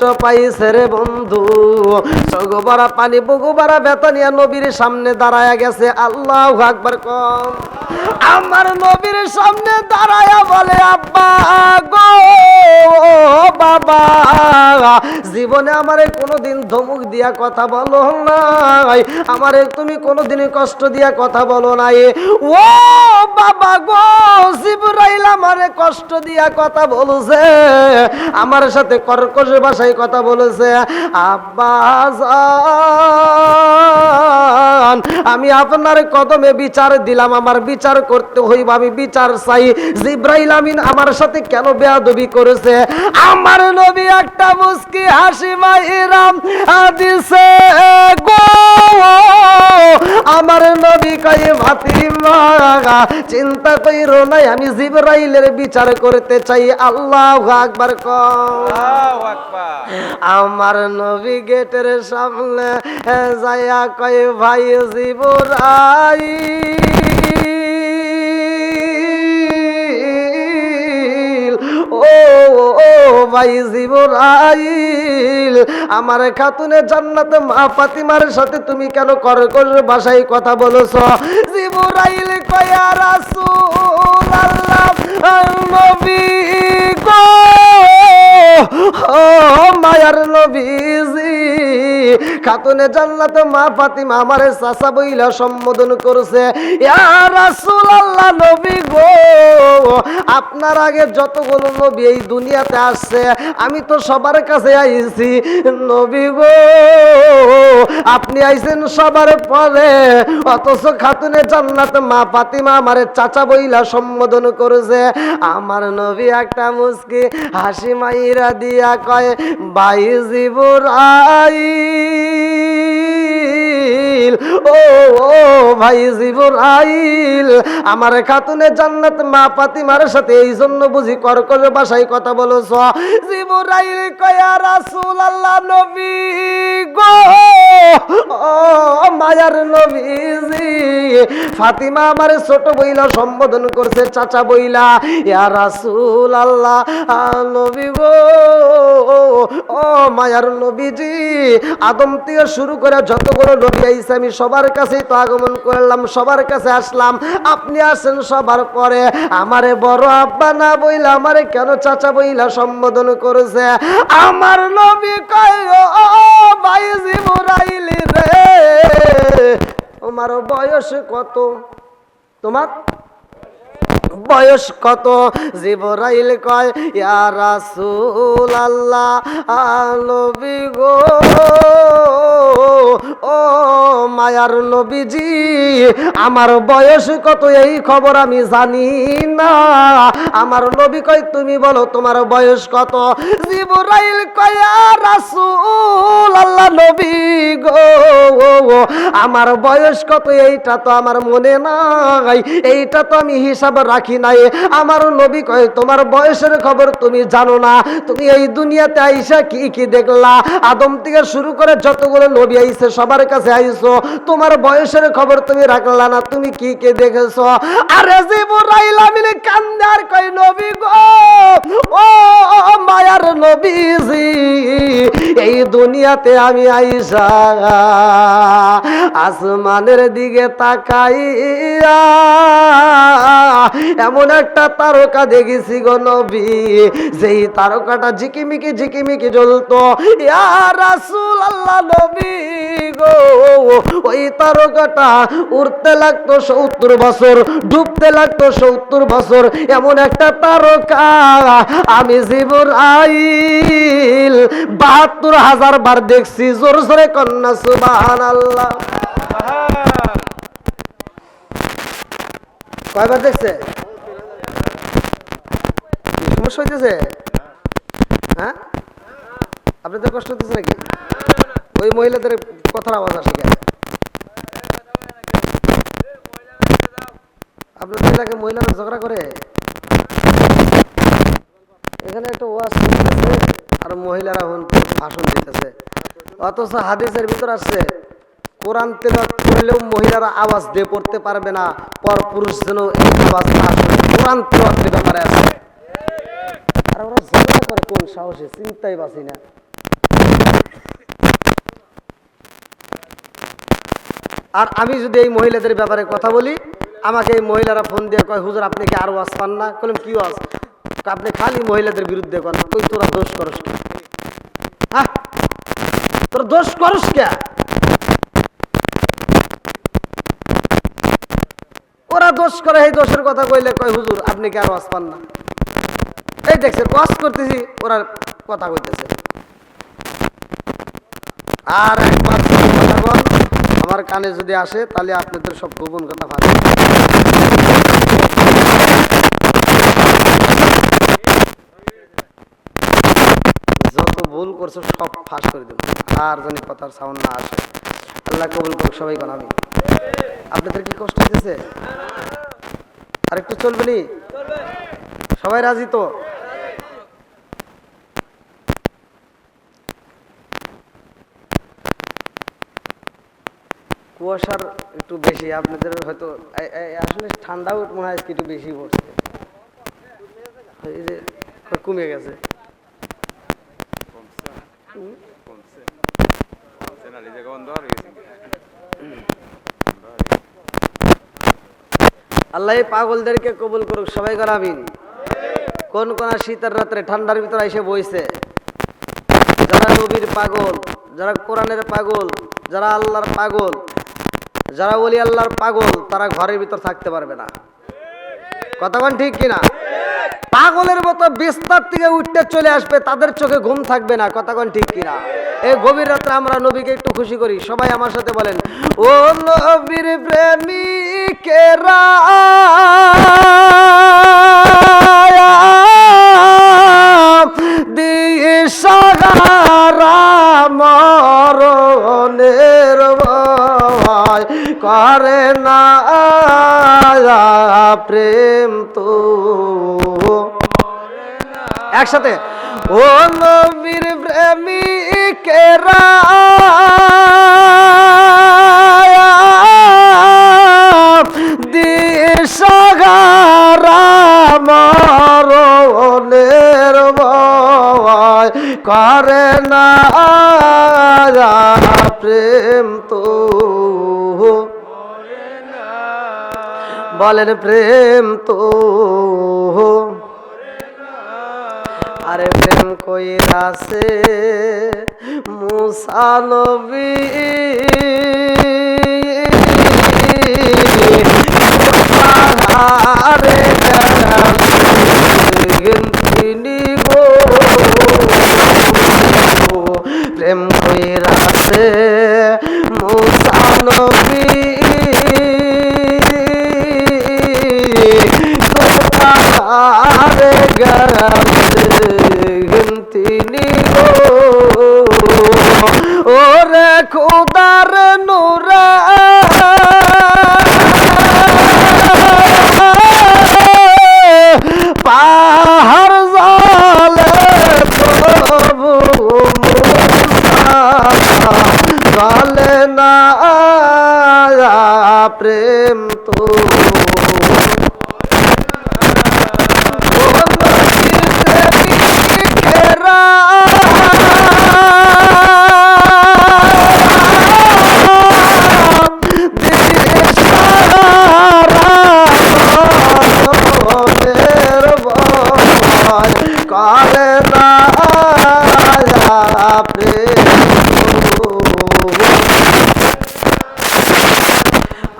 কষ্ট পাইছে রে বন্ধু। চোখ ভরা পানি বুকু ভরা ব্যথা নিয়ে নবীর সামনে দাঁড়ায়া গেছে। আল্লাহু আকবার কম। আমার নবীর সামনে দাঁড়ায়া বলে, আব্বা গো বাবা, জীবনে আমারে কোনোদিন ধমক দিয়া কথা বলো নাই, আমারে তুমি কোনোদিন কষ্ট দিয়া কথা বলো নাই। ও বাবা গো, জিবরাইল আমারে কষ্ট দিয়া কথা বলছে, আমার সাথে কর্কশ ভাষায় কথা বলেছে। আব্বা জান, আমি আপনার কদমে বিচার দিলাম, আমার বিচার করতে হইবে, আমি বিচার চাই। জিবরাইল আমিন আমার সাথে কেন বেয়াদবি করেছে? আমার নবী একটা মুস্কি হাসি মাইরাম দিছে গো। আমার নবী কয়, ফাতিমা চিন্তা কইরো নাই, আমি জিবরাইলের বিচার করতে চাই। আল্লাহু আকবার কও। আল্লাহু আকবার। আমার নবী গেটের সামনে যাইয়া কয়, ভাই জিবরাইল, ও ভাই জিবরাইল, আমার খাতুনে জান্নাতে মা ফাতিমার সাথে তুমি কেন কর্কশ ভাষায় কথা বলেছো? জিবরাইল কয়, ইয়া রাসূলুল্লাহ, নবী গো, ও মায়ার নবীজি, খাতুনে জান্নাতে মা ফাতিমা আমারে চাচা বইলা সম্বোধন করছে। ইয়া রাসূলুল্লাহ, নবী গো, আপনার আগে যতগুলো নবী এই দুনিয়াতে আসছে, আমি তো সবার কাছে আইছি। নবী গো, আপনি আইছেন সবার পরে, অথচ খাতুনে জান্নাত মা ফাতিমা আমারে চাচা বইলা সম্বোধন করেছে। আমার নবী একটা মুস্কি হাসি মাইরা দিয়া কয়, ভাই জিবরাইল, ও ভাই জিবরাইল, আমার খাতুনে জান্নাত মা ফাতিমার সাথে এই জন্য বুঝি কর্কশ ভাষায় কথা বলেছ? জিবরাইল কয়, ইয়া রাসূলুল্লাহ, নবী গো, ও মায়ার নবীজি, ফাতিমা আমারে ছোট বইলা সম্বোধন করছে, চাচা বইলা। ইয়া রাসূলুল্লাহ, নবী গো, ও মায়ার নবীজি, আদম থেকে শুরু করে যতগুলো নবী আইছে আমি সবার কাছেই তো আগমন করলাম, সবার কাছে আসলাম, আপনি আসেন সবার পরে, আমারে বড় আব্বা না বইলা আমারে কেন চাচা বইলা সম্বোধন করেছে? আমার নবী কয়, ও ভাই জিবরাইল রে, তোমার বয়স কত? তোমার বয়স কত? জিবরাইল কয়, ইয়া রাসূলুল্লাহ, নবী গো, ও মায়ার নবীজি, আমার বয়স কত এই খবর আমি জানি না। আমার নবী কয়, তুমি বলো তোমার বয়স কত? জিবরাইল কয়, ইয়া রাসূলুল্লাহ, নবী গো, আমার বয়স কত এইটা তো আমার মনে নাই, এইটা তো আমি হিসাব রাখি নাই। আমার নবী কয়, তোমার বয়সের খবর তুমি জানো না? তুমি এই দুনিয়াতে আইসা কি কি দেখলা? আদম থেকে শুরু করে যতগুলো নবী আইছে সবার কাছে আইছো, তোমার বয়সের খবর তুমি রাখলা না, তুমি কি কি দেখেছো? আরে জিবরাইল আমিন কান্দে আর কয়, নবী গো, ও মায়ার নবীজি, এই দুনিয়াতে আমি আইসা আসমানের দিকে তাকাইয়া এমন একটা তারকা দেখেছি গো নবী, যেই তারকাটা ঝিকিমিকি ঝিকিমিকি জ্বলতো। ইয়া রাসূলুল্লাহ, নবী গো, ওই তারকাটা উড়তে লাগতো 70 বছর, ডুবতে লাগতো 70 বছর, এমন একটা তারকা আমি জিবরাইল ৭২,০০০ বার দেখছি। জোর জোরে কন্যা সুবহানাল্লাহ। কয়বার দেখছে? সমস্যা হইতেছে? হ্যাঁ, আপনাদের কষ্ট হতেছে নাকি? ওই মহিলাদের কথার আওয়াজ আসে কেন? আপনাদের এলাকায় মহিলারা ঝগড়া করে? এখানে একটা ওয়াজ শুনতেছে আর মহিলারা ভাষণ দিতেছে, অথচ হাদিসের ভিতর আসছে কোরআন তেলাওয়াত করলেও মহিলারা আওয়াজ দিয়ে পড়তে পারবে না, পর পুরুষ যেন এই আওয়াজ না শুনে। কোরআন তেলাওয়াতের ব্যাপারে আছে, আর ওরা ঝগড়া করে কোন সাহসে? চিন্তাই বাঁচি না। আর আমি যদি এই মহিলাদের ব্যাপারে কথা বলি, আমাকে এই মহিলারা ফোন দিয়ে কয়, হুজুর আপনি কি আরো ওয়াজ পান না? বললাম কি ওয়াজ? আপনি খালি মহিলাদের বিরুদ্ধে করেন। কই তোরা দোষ করস কে? হ্যাঁ, তোর দোষ করস কে? ওরা দোষ করে, এই দোষের কথা কইলে কয় হুজুর আপনি কি আর ওয়াজ পান না? এই দেখছেন ওয়াজ করতেছি, ওরা কথা কইতেছে। আর একবার আমার কানে যদি আসে তাহলে আপনাদের সব গোপন কথা ভালো। যত ভুল করছো সব ফাঁস করে দেবো, আর জানি কথার সাউন্ড না আসে। আল্লাহ কবুল করুক, সবাই কোন আমি। আপনাদের কি কষ্ট হইতেছে? আর একটু চলবে নি? সবাই রাজি তো? কুয়াশার একটু বেশি, আপনাদের হয়তো আসলে ঠান্ডাও মনে হয় একটু বেশি পড়ছে, এই যে কমে গেছে। আল্লাহ পাগলদেরকে কবুল করুক, সবাই করাবিন। কোন কোন শীতের রাত্রে ঠান্ডার ভিতরে এসে বইছে, যারা নবীর পাগল, যারা কোরআনের পাগল, যারা আল্লাহর পাগল, যারা ওলি আল্লাহর পাগল, তারা ঘরের ভিতর থাকতে পারবে না। কথা কোন ঠিক কিনা? পাগলের মতো বিস্তার থেকে উঠতে চলে আসবে, তাদের চোখে ঘুম থাকবে না। কথা কোন ঠিক কিনা? এই গভীর রাত্রে আমরা নবীকে একটু খুশি করি, সবাই আমার সাথে বলেন, ও নবীর প্রেমিকেরা দিশাহারা মরণের ভয় করে না প্রেম তো। একসাথে, ও নবীর প্রেমিকেরা দিশাহারা মরণের ভয় করে না প্রেম তো। বলেন প্রেম তো। আরে প্রেম কইরাছে মুসা নবী, আরে তিনি গো প্রেম কইরাছে মুসা নবী, আরে তিনি গো ওরে খুদার নূরা পাহাড় জালে প্রভু জালে না প্রেম তো।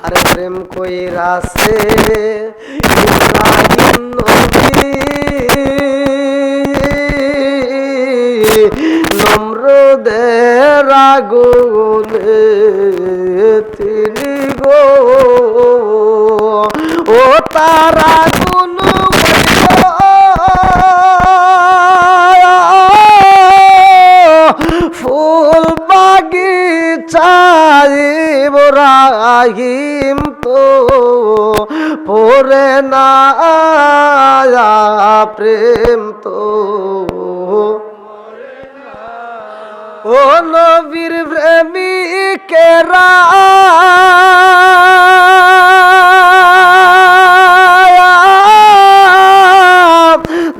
আরে প্রেম কইরাছে ইব্রাহিম নবী, নমরুদের আগুনে তিনি গো ও তারা গুণ ফুল বাগিচায় ইব্রাহিম তো পরে না প্রেম তো। ও নবীর প্রেমিকেরা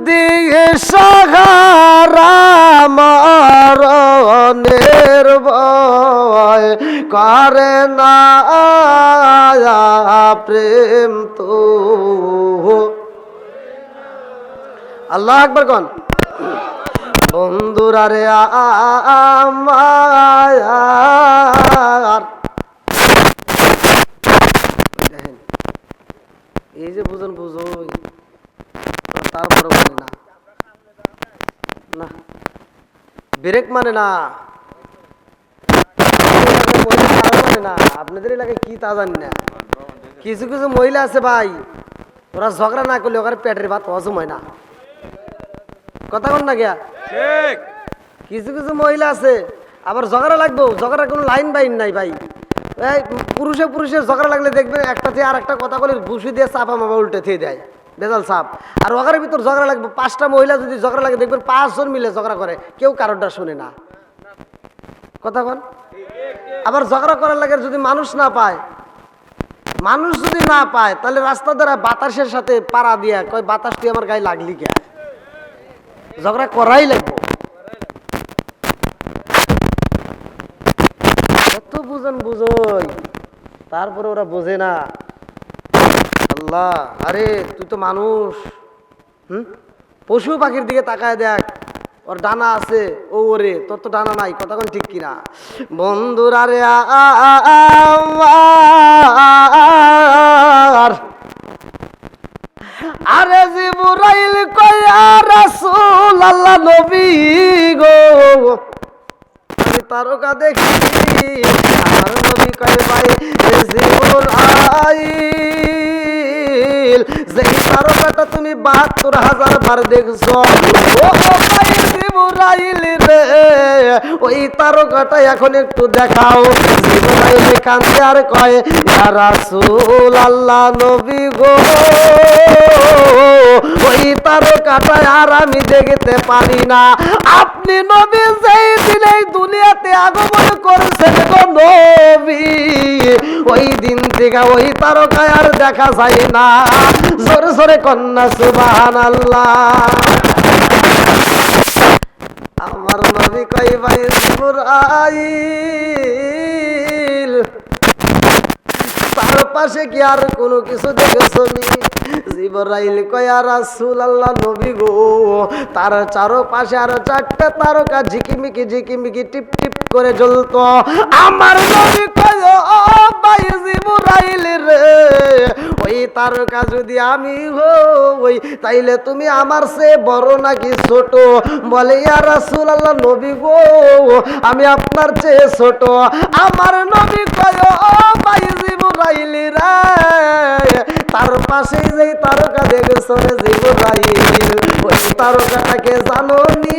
দিশাহারা মরণের ভয় করে না প্রেম তো। আল্লাহ আকবার কোন বন্ধুরা রে আমার, এই যে বুঝুন বুঝুন তারপরে মানে না না ব্রেক মানে না, আপনাদের এলাকায় কি তা জানি না। কিছু কিছু মহিলা আছে ভাই, ওরা ঝগড়া না করলে ওখানে পেটের ভাত হজম হয় না। কথা বল না গিয়া, কিছু কিছু মহিলা আছে আবার ঝগড়া লাগবো, ঝগড়া কোনো লাইন বাইন নাই ভাই। এই পুরুষের ঝগড়া লাগলে দেখবেন একটা থেকে আর একটা কথা বলে ঘুষি দিয়ে চাপা মামা উল্টে থেকে দেয়, বেজাল সাপ। আর ওখানে ভিতর ঝগড়া লাগবে, 5টা মহিলা যদি ঝগড়া লাগে দেখবেন 5 জন মিলে ঝগড়া করে, কেউ কারোরটা শুনে না। কথা বল। আবার ঝগড়া করার লাগে যদি মানুষ না পায়, মানুষ যদি না পায় তাহলে রাস্তা দ্বারা বাতাসের সাথে পাড়া দিয়া কয় বাতাস তুই আমার গায়ে লাগলি কে, ঝগড়া করাই লাগবে। এত বুঝেন বুঝই, তারপরে ওরা বোঝে না। আল্লাহ, আরে তুই তো মানুষ, পশু পাখির দিকে তাকায় দেখ, ওর ডানা আছে, ও ওরে তোর তো ডানা নাই। কথা কোন ঠিক কিনা বন্ধুরা রে আমার, আরে জিবরাইল কয়া রাসূল আল্লাহ নবী গো, আমি তারকা দেখি আমার নবী কয় ভাই জিবরাইল, যেই তারকাটা তুমি ৭২,০০০ বার দেখছো, ও ভাই জিবরাইল রে, ওই তারকাটা এখন একটু দেখাও। জিবরাইল কান্দে আর কয় ইয়া রাসূল আল্লাহ নবী গো, ওই তারকাটা আর আমি দেখতে পারি না। আপনি নবী যেই দিন এই দুনিয়াতে আগমন করেছেন গো নবী, ওই দিন থেকে ওই তারকা আর দেখা যায় না। জোরে জোরে কন্যা সুবহানাল্লাহ। আমার নবী কই ভাই জিবরাইল, তার পাশে কি আর কোনো কিছু দেখেছো নি? জিবরাইল কয় ইয়া রাসূলুল্লাহ নবী গো, তার চারপাশে আরো 4টা তারকা ঝিকিমিকি ঝিকিমিকি টিপ টিপ করে জ্বলতো। আমার নবী কয় ও ভাই জিবরাইল রে, ওই তারকা যদি আমি হই তাইলে তুমি আমার চেয়ে বড় নাকি ছোট? বলে ইয়া রাসূলুল্লাহ নবী গো, আমি আপনার চেয়ে ছোট। আমার নবী কয় ও ভাই জিবরাইল রে, তার পাশেই যেই তারকা দেখছো রে জিবরাইল, ওই তারকাটাকে জানো নি?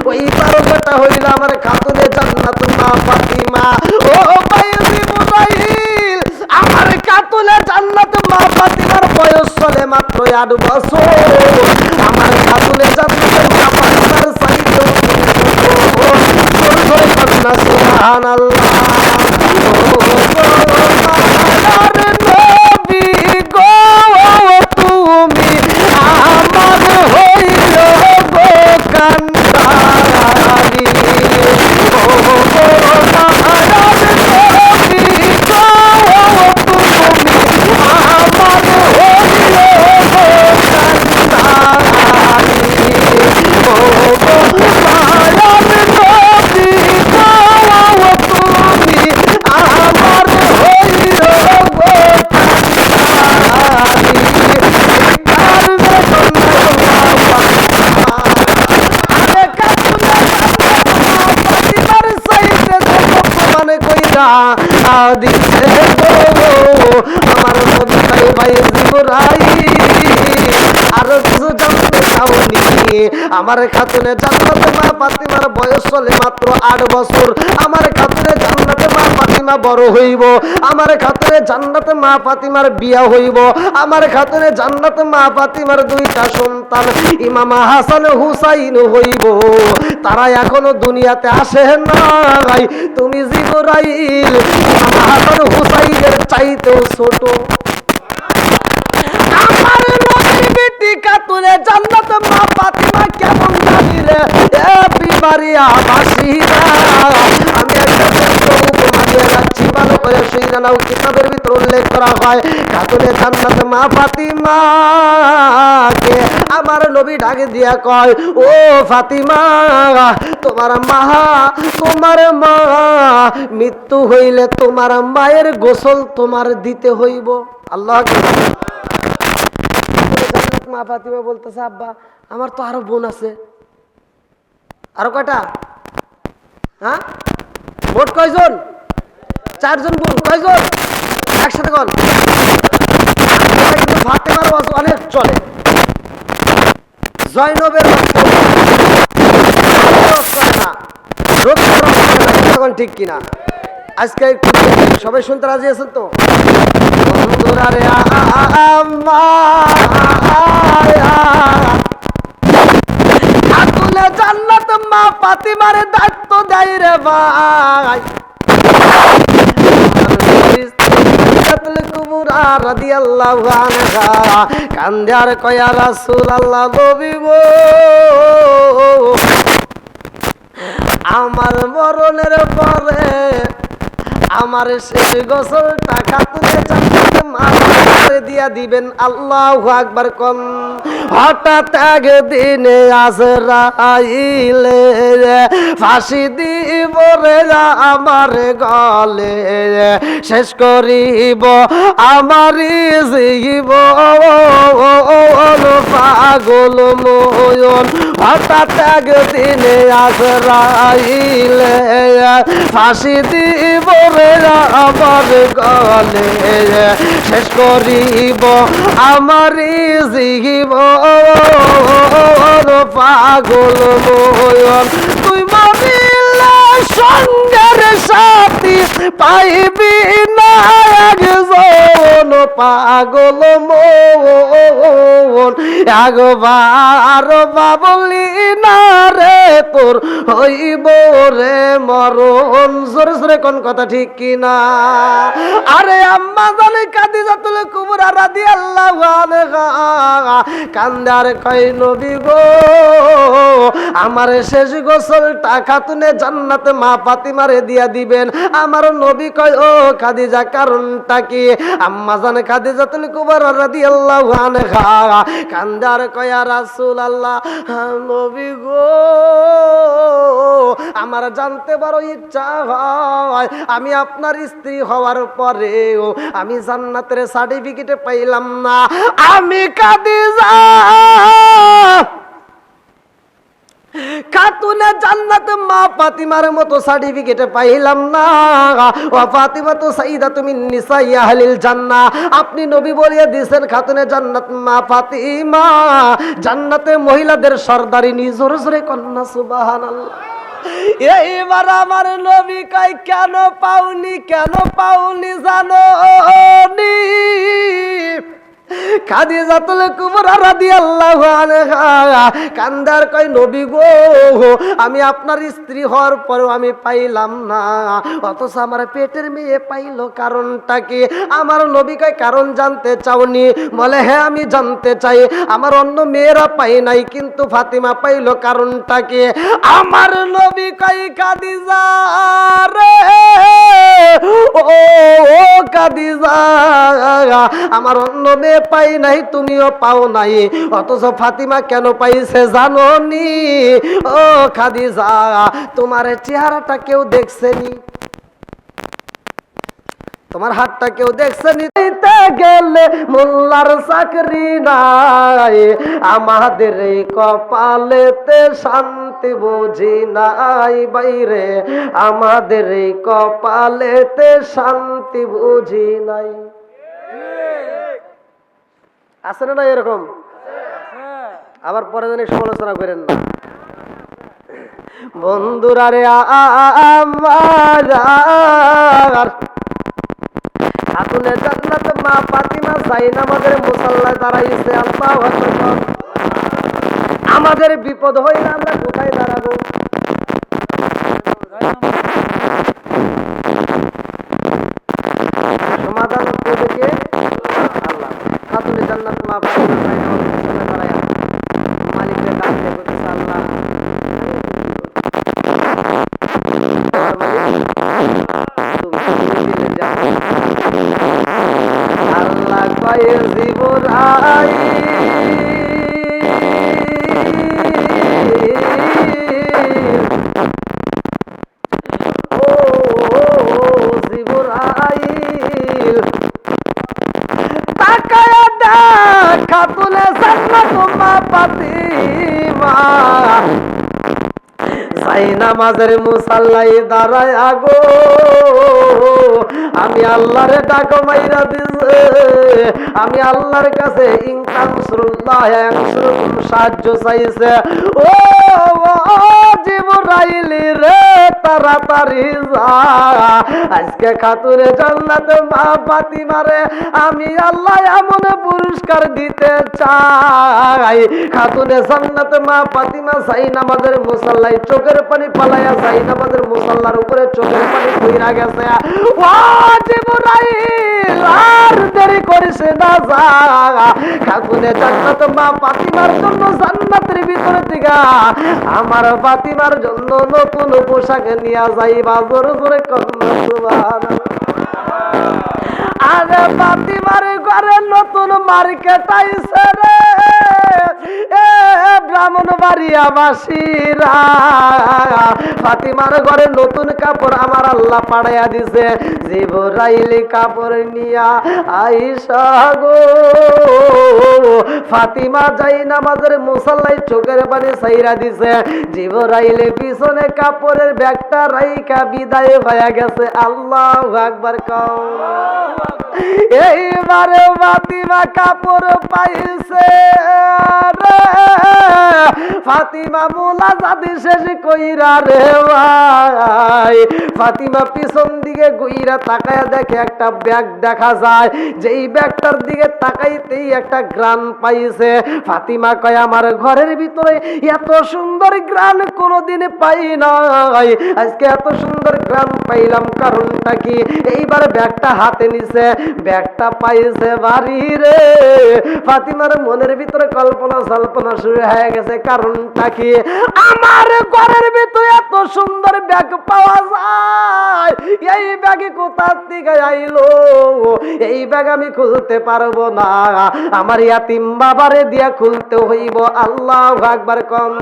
ওই তারকাটা হইল আমার খাতুনে জান্নাত মা ফাতিমা। ও ভাই জিবরাইল, আমার খাতুনে জান্নাত মা ফাতিমার বয়স চলে মাত্র 8 বছর। আমার খাতুনে জান্নাতের মা ফাতিমার চাইতেও সুবহানাল্লাহ। আমার নবী ভাই ভাই জিবরাইল, আরো কিছু জানতে চাওনি? আমার খাতুনে জান্নাতে মা ফাতিমার বয়স চলে মাত্র 8 বছর। আমার খাতুনে জান্নাতে মা ফাতিমা বড় হইব, আমার খাতুনে জান্নাতে মা ফাতিমার বিয়া হইব, আমার খাতুনে জান্নাতে মা ফাতিমার 2টা সন্তান ইমাম হাসান হুসাইন হইব। তারা এখনো দুনিয়াতে আসে নাই। তুমি জিবরাইল ইমাম হাসান হুসাইনের চাইতেও ছোট। আমার নবীর বেটি খাতুনে জান্নাত মা ফাতিমা কেমন জানি রে এ বিমারিয়া বাসিরা। আমি একটা উপমা দিয়ে নাও কিতাবের ভিতর উল্লেখ করা হয় খাতুনে জান্নাত মা ফাতিমাকে আমার নবী ডাক দিয়া কয়, ও ফাতিমা, তোমার মা মৃত্যু হইলে তোমার মায়ের গোসল তোমার দিতে হইব। আল্লাহ মা ফাতিমা বলতেছে, আব্বা আমার তো আরো বোন আছে। আরো কয়টা? হ্যাঁ, মোট কয়জন? 4 জন বোন। কয়জন? একসাথে কন। কিন্তু ফাতেমার ওয়াজ অনেক চলে, জয়নবের না, ঠিক কিনা? আজকে একটু সবাই শুনতে রাজি আছেন তো? জান্নাত মা ফাতিমার দায়িত্ব দেয় রে ভাই। কান্দার কয়া রাসূলুল্লাহ, নবী গো, আমার মরণের পরে আমার শেষ গোসলটা খাতুনে জান্নাতে মাথায় দিয়া দিবেন। আল্লাহু আকবার কোন। হঠাৎ একদিনে আজরাইলে ফাঁসি দিব রে আমার গলে, শেষ করিব আমারি জীবন পাগল ময়ন। হঠাৎ একদিনে আজরাইলে ফাঁসি দিব রে আমার গলে, শেষ করিব আমারি জীবন পাগল ময়ন। তুই মরিলে সঙ্গের সাথী পাইবি না একজন পাগল মন। একবার বাবলি না রে তোর হইব রে মরণ। জোরে জোরে কোন কথা ঠিক কিনা? আরে আম্মা জানে খাদিজাতুল কুবরা রাদিয়াল্লাহু আনহা কান্দার কয়, নবী গো, আমার শেষ গোসলটা খাতুনে জান্নাতে মা ফাতিমারে দিয়া দিবেন। আমার নবী কয়, ও খাদিজা, কারণটা কি? আম্মা জানে খাদিজাতুল কুবরা রাদিয়াল্লাহু আনহা কান্দার কয়, ইয়া রাসূলুল্লাহ, নবী গো, আমার জানতে বড় ইচ্ছা হয়, আমি আপনার স্ত্রী হওয়ার পরেও আমি জান্নাতের সার্টিফিকেট পাইলাম না। আমি খাদিজা খাতুনে জান্নাত মা ফাতিমার মতো সার্টিফিকেট পাইলাম না। ওয়া ফাতিমা তো সাইয়্যিদাতু মিন নিসাই আহলিল জান্নাহ। আপনি নবী বলিয়ে দিয়েছেন খাতুনে জান্নাত মা ফাতিমা জান্নাতে মহিলাদের সরদারিনী। জোরে জোরে কন্যা সুবহানাল্লাহ। এইবার আমার নবী কয়, কেন পাওনি জানো নি? খাদিজাতুল কুবরা রাদিয়াল্লাহু আনহা কান্দার কয়, নবী গো, আমি আপনার স্ত্রী হওয়ার পরেও আমি পাইলাম না, অথচ আমার পেটের মেয়ে পাইল, কারণটা কি? আমার নবী কয়, কারণ জানতে চাওনি? বলে, হ্যাঁ আমি জানতে চাই। আমার অন্য মেয়েরা পাই নাই, কিন্তু ফাতিমা পাইল, কারণটা কি? আমার নবী কয়, খাদিজা রে, ও খাদিজা, আমার অন্য মেয়ে পাই নাই, তুমিও পাও নাই, অথচ ফাতিমা কেন পাইছে জানো নি? ও খাদিজা, তোমার চেহারাটা কেউ দেখছেনি? তোমার হাতটা কেউ দেখছেনি? গেলে মোল্লার চাকরি নাই, আমাদের এই কপালেতে শান্তি বুঝি নাই বাইরে, আমাদের এই কপালেতে শান্তি বুঝি নাই। আছে না এরকম? আবার পরে জানি সমালোচনা করেন না। বন্ধুরা রে, আমার খাতুনে জান্নাত মা ফাতিমা জাইনামাজের মুসাল্লায় দাঁড়াইছে। আল্লাহু আকবার। আমাদের বিপদ হইলে আমরা কোথায় দাঁড়াবো? সমাধান করবে কে? আল্লাহ। খাতুনে জান্নাত মা ফাতিমা জাইনামাজের দাঁড়ায় মালিকের ডাক দিয়ে বলতেছে, আল্লাহ, তুমি ফাতিমা যাই নামাজের মুসাল্লায় দাঁড়ায় আগো আমি আল্লাহরে ডাক মাইরা দিছে আমি আল্লাহর কাছে সাহায্য চাইছে ও জিবরাইল রে তাড়াতাড়ি যা আজকে খাতুনে জান্নাতে মা ফাতিমারে আমি আল্লাহ এমন পুরস্কার দিতে চাই খাতুনে জান্নাতে মা ফাতিমা যাই নামাজের মুসাল্লায় চোখের পানি পালাইয়া যাই নামাজের মুসাল্লার উপরে চোখের পানি কইরা গেছে ও জিবরাইল আর দেরি করিস না যা খাতুনে জান্নাত মা ফাতিমার জন্য জান্নাতের ভিতরে থেকে আমার ফাতিমার জন্য নতুন পোশাক নিয়ে যাইবা জোরে জোরে কন্যা সুবহানাল্লাহ আরে ফাতিমার ঘরে নতুন মার্কেট আইছে রে এ ব্রাহ্মণবাড়িয়াবাসীরা ফাতিমার ঘরে নতুন কাপড় আমার আল্লাহ পাঠাইয়া দিছে জিবরাইল কাপড় নিয়া আইসা গো ফাতিমা যাই নামাজের মুসাল্লায় চোখের পানি ছাইরা দিছে জিবরাইল পিছনে কাপড়ের ব্যাগটা রাইখা বিদায় হয়ে গেছে আল্লাহু আকবার কও এইবারে ফাতিমা কাপড় পাইছে রে ফাতিমা মুলাজাতি শেষ কইরা রে ভাই ফাতিমা পিছন দিকে ঘুইরা তাকায়া দেখে একটা ব্যাগ দেখা যায় যেই ব্যাগটার দিকে তাকাইতেই একটা গ্রান পাইছে ফাতিমা কয় আমার ঘরের ভিতরে এত সুন্দর গ্রান কোনোদিন পাই নাই আজকে এত সুন্দর গ্রান পাইলাম কারণটা কি এইবার ব্যাগটা হাতে নিছে ব্যাগটা পাইছে বাড়ি রে ফাতিমার মনের ভিতরে কল্পনা জল্পনা শুরু হয়ে গেছে কারণটা কি আমার ঘরের ভিতরে এত সুন্দর ব্যাগ পাওয়া যায় এই ব্যাগে কোথা থেকে আইলো এই ব্যাগ আমি খুলতে পারবো না আমার ইয়াতিম বাবারে দিয়া খুলতে হইব আল্লাহু আকবার কম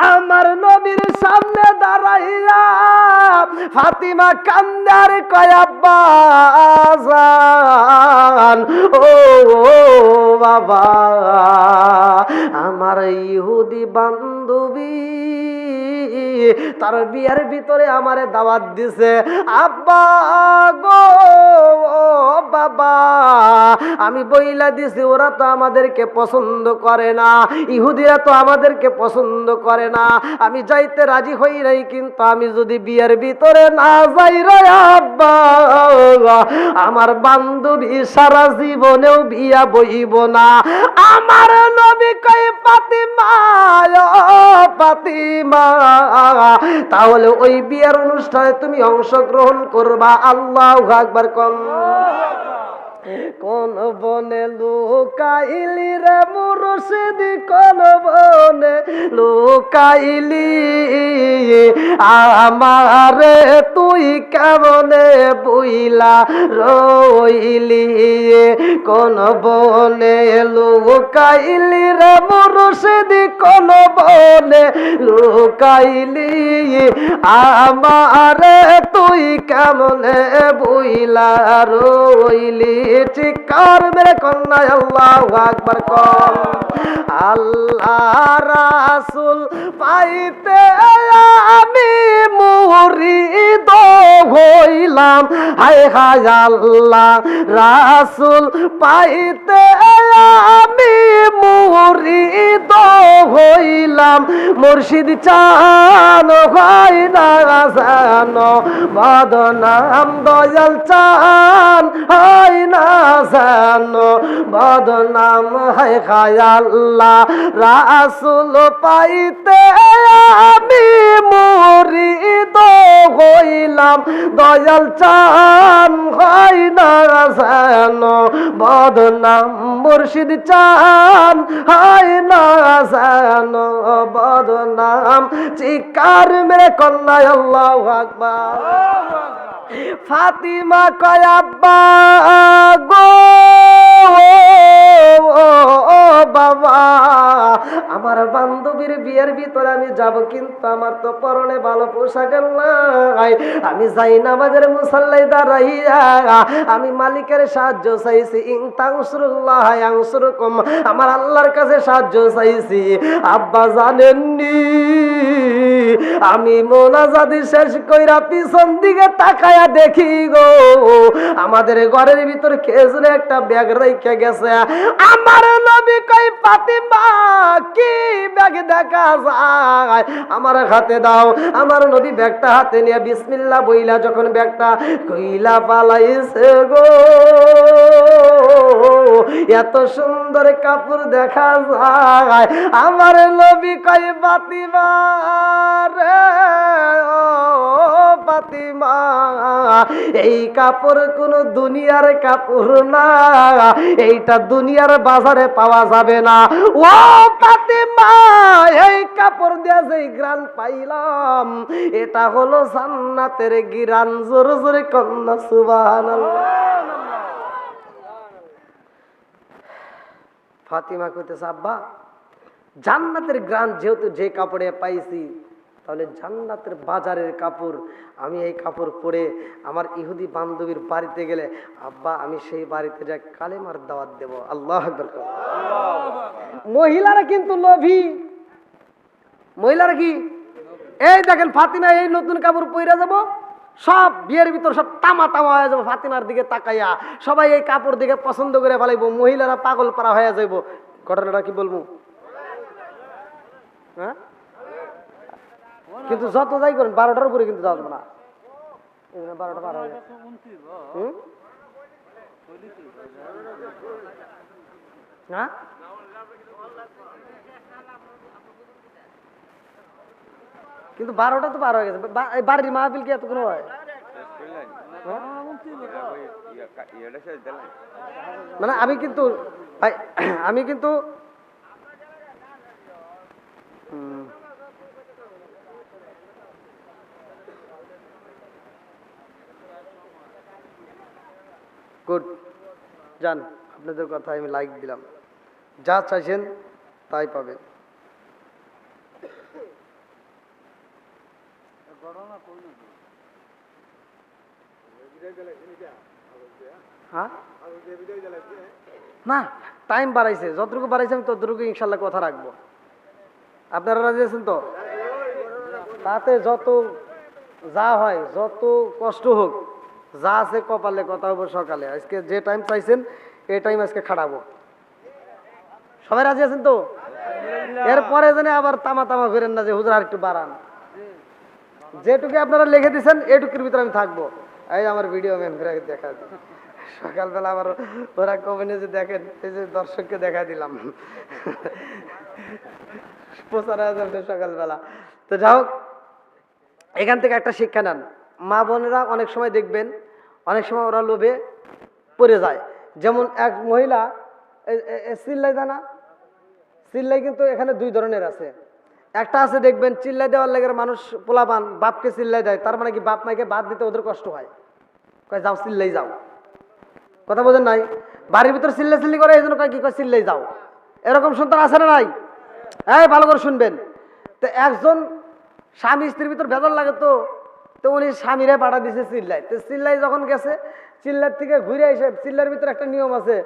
আমার নবীর সামনে দাঁড়াইয়া ফাতিমা কান্দার কয় আব্বা জান ও বাবা আমার ইহুদি বান্ধবী তার বিয়ার ভিতরে আমারে দাওয়াত দিছে আব্বা গো বাবা আমি বইলা দিছি ওরা তো আমাদেরকে পছন্দ করে না ইহুদিরা তো আমাদেরকে পছন্দ করে না আমি যাইতে রাজি হই নাই কিন্তু আমি যদি বিয়ের ভিতরে না যাই রে আব্বা আমার বান্ধবী সারা জীবনেও বিয়া বইব না আমার নবী কই ফাতিমা ফাতিমা তাহলে ওই বিয়ের অনুষ্ঠানে তুমি অংশগ্রহণ করবা আল্লাহু আকবার কোন কোন বনে লুকাইলি রে মুর্শিদি কোন বনে লুকাইলি আমারে তুই কেমনে বুইলা রইলি কোন বনে লুকাইলি রে মুর্শিদি কোন বনে লুকাইলি আমারে তুই কেমনে বুইলা রইলি চিৎকার মেরে কন্যা আল্লাহু আকবার কর আল্লাহ রাসূল পাইতে আমি মুরিদ হইলাম হায় হায় আল্লাহ রাসূল পাইতে আমি মুরিদ হইলাম মুর্শিদ চান হয় না জানো বদনাম দয়াল চান হয় না জানো বদনাম হায় হায় আল্লাহ রাসূল পাইতে আমি মুরিদ হইলাম দয়াল চান হয় না জানো বদনাম মুর্শিদ চান হয় না জানো বদনাম চিৎকার মেরে কন্যা আল্লাহু আকবার ফাতিমা কয় আব্বা গো বাবা, আমার বান্ধবীর বিয়ের ভিতরে আমি যাব, কিন্তু আমার তো পরনে ভালো পোশাক নাই। আমি যাই নামাজের মুসাল্লায় দাঁড়াইয়া আমি মালিকের সাহায্য চাইছি, ইন তানসুরুল্লাহ ইয়ানসুরকুম, আমার আল্লাহর কাছে সাহায্য চাইছি। আব্বা জানেননি, আমি মোনাজাতি শেষ কইরা পিছন দিকে তাকায়া দেখি গো, আমাদের ঘরের ভিতর খেজুরে একটা ব্যাগ রেখে গেছে। আমার নবী কই, ফাতিমা কি ব্যাগ দেখা যায়, আমার হাতে দাও। আমার নবী ব্যাগটা হাতে নিয়ে বিসমিল্লাহ বইলা যখন ব্যাগটা কইলা পালাইছে গো, এত সুন্দর কাপড় দেখা যায়। আমার নবী কই, ফাতিমা রে ও ফাতিমা, এই কাপড় কোন দুনিয়ার কাপড় না, এইটা দুনিয়ার বাজারে পাওয়া যাবে না। ও ফাতিমা, এই কাপড় দিয়ে যে গ্রান পাইলাম, এটা হলো জান্নাতের গ্রান। জোরে জোরে কন্যা সুবহানাল্লাহ। ফাতিমা কইতেছে, আব্বা জান্নাতের গ্রান যেহেতু যে কাপড়ে পাইছি, তাহলে জান্নাতের বাজারের কাপড়, আমি এই কাপড় পরে আমার ইহুদি বান্ধবীর বাড়িতে গেলে আব্বা আমি সেই বাড়িতে যাই কালেমার দাওয়াত দেব। আল্লাহু আকবার। মহিলারা কিন্তু লোভী, মহিলারা কি, এই দেখেন ফাতিমা এই নতুন কাপড় পরে যাব, সব বিয়ের ভিতর সব তামা তামা হয়ে যাবো ফাতিমার দিকে তাকাইয়া, সবাই এই কাপড় দিকে পছন্দ করে ফেলাইবো, মহিলারা পাগল পারা হয়ে যাইব। ঘটনাটা কি বলবো, হ্যাঁ? কিন্তু যত যাই করেন 12টার উপরে কিন্তু যাওয়া না, 12টা পার হয়ে যাচ্ছে। হ্যাঁ, কিন্তু 12টা তো পার হয়ে গেছে। বাড়ির মাহফিল কি এতক্ষণ হয়? মানে আমি কিন্তু ভাই, আমি কিন্তু গুড, যান, আপনাদের কথা আমি লাইক দিলাম, যা চাইছেন তাই পাবেন। হ্যাঁ না, টাইম বাড়াইছে, যতটুকু বাড়াইছে আমি ততটুকু ইনশাল্লাহ কথা রাখবো। আপনারা রাজি আছেন তো? তাতে যত যা হয়, যত কষ্ট হোক, যা আছে কপালে, কথা হবো সকালে। আজকে যে টাইম চাইছেন এই টাইম আজকে খাটাবো। সবাই রাজি আছেন তো? এরপরে জানে আবার তামা তামা করেন না যে হুজুর আর একটু বাড়ান। যেটুকু আপনারা লিখে দিচ্ছেন এইটুকুর ভিতরে আমি থাকবো। এই আমার ভিডিও ম্যান করে দেখা, সকালবেলা আবার ওরা কমেন্টে যে দেখেন, এই যে দর্শককে দেখা দিলাম, প্রচার হয়ে যাবে সকালবেলা। তো যাই হোক, এখান থেকে একটা শিক্ষা নেন। মা বোনেরা অনেক সময় দেখবেন, অনেক সময় ওরা লোভে পড়ে যায়। যেমন এক মহিলা চিল্লাই দেয় না, চিল্লাই কিন্তু এখানে দুই ধরনের আছে। একটা আছে দেখবেন চিল্লাই দেওয়ার লাগে মানুষ পোলাপান বাপকে চিল্লাই দেয়, তার মানে কি বাপ মাইকে বাদ দিতে ওদের কষ্ট হয়, কয় যাও চিল্লাই যাও। কথা বোঝেন নাই? বাড়ির ভিতর চিল্লাই চিল্লি করে, এই জন্য কয় কি কয় চিল্লাই যাও। এরকম সন্তান আছে না নাই? এই ভালো করে শুনবেন। তো একজন স্বামী স্ত্রীর ভিতর ভেজাল লাগে, তো উনি স্বামীরে পাঠা দিছে চিল্লাই। তো চিল্লাই যখন গেছে, চিল্লার থেকে ঘুরে এসে, চিল্লার ভিতরে একটা নিয়ম আছে,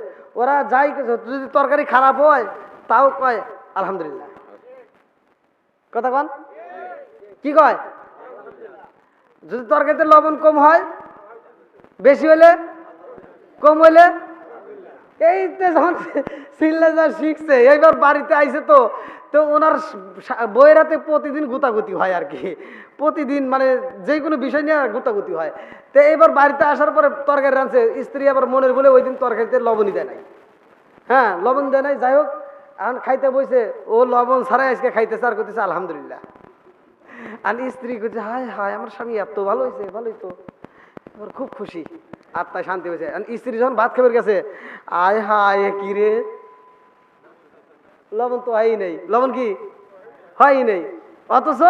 ওরা যাই যদি তরকারি খারাপ হয় তাও কয় আলহামদুলিল্লাহ। কথা কন, কি কয়? যদি তরকারিতে লবণ কম হয়, বেশি হলে, কম হইলে, এইতে যখন চিল্লা যা শিখছে, এইবার বাড়িতে আইছে তো ওনার বইয়েরাতে প্রতিদিন গুতাগুতি হয় আর কি, প্রতিদিন মানে যে কোনো বিষয় নিয়ে গুতাগুতি হয়। তো এইবার বাড়িতে আসার পরে তরকারি রাঁধছে, স্ত্রী আবার মনের বলে ওই দিন তরকারিতে লবণই দেয় নাই। হ্যাঁ, লবণ দেয় নাই। যাই হোক, এখন খাইতে বইছে, ও লবণ ছাড়াই আজকে খাইতেছে আর করতেছে আলহামদুলিল্লাহ। আর স্ত্রী করছে হায় হায় আমার স্বামী এত ভালো হয়েছে, ভালোই তো, ওর খুব খুশি, আত্মায় শান্তি হয়েছে। স্ত্রী যখন ভাত খাবার গেছে, আয় হায় কি রে, লবণ তো হয়ই নেই, লবণ কি হয়ই নেই, অথচ